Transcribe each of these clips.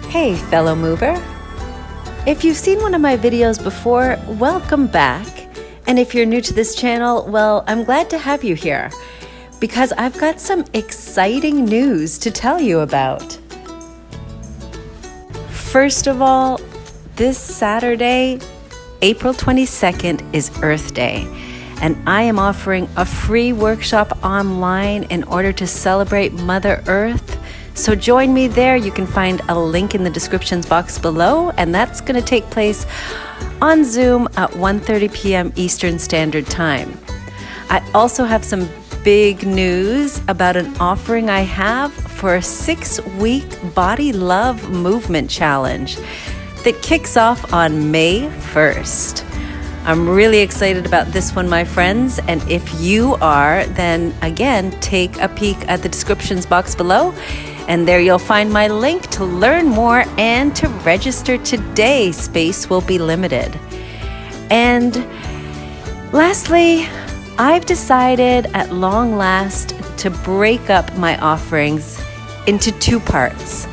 Hey, fellow mover. If you've seen one of my videos before, welcome back. And if you're new to this channel, well, I'm glad to have you here because I've got some exciting news to tell you about. First of all, this Saturday, April 22nd is Earth Day, and I am offering a free workshop online in order to celebrate Mother Earth. So join me there. You can find a link in the descriptions box below, and that's going to take place on Zoom at 1:30 p.m. Eastern Standard Time. I also have some big news about an offering I have for a 6-week Body Love Movement Challenge that kicks off on May 1st. I'm really excited about this one, my friends, and if you are, then again, take a peek at the descriptions box below, and there you'll find my link to learn more and to register today. Space will be limited. And lastly, I've decided at long last to break up my offerings into 2 parts.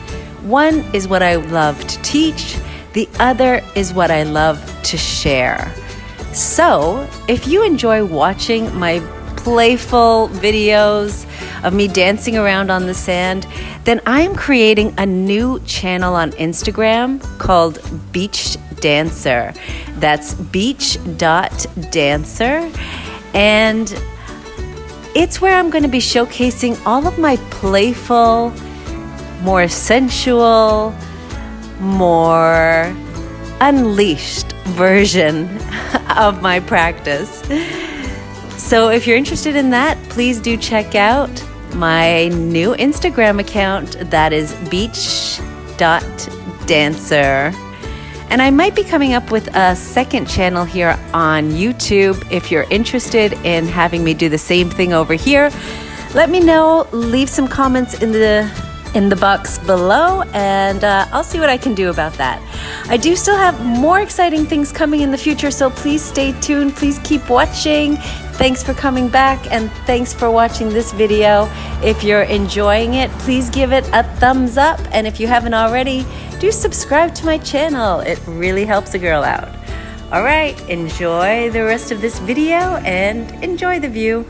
One is what I love to teach, the other is what I love to share. So, if you enjoy watching my playful videos of me dancing around on the sand, then I'm creating a new channel on Instagram called Beach Dancer. That's beach.dancer. And it's where I'm going to be showcasing all of my playful, more sensual, more unleashed version of my practice. So if you're interested in that, please do check out my new Instagram account. That is beach.dancer. And I might be coming up with a second channel here on YouTube. If you're interested in having me do the same thing over here, let me know. Leave some comments in the box below, and I'll see what I can do about that. I do still have more exciting things coming in the future, so please stay tuned. Please keep watching. Thanks for coming back, and thanks for watching this video. If you're enjoying it, please give it a thumbs up, and if you haven't already, do subscribe to my channel. It really helps a girl out. All right, enjoy the rest of this video and enjoy the view.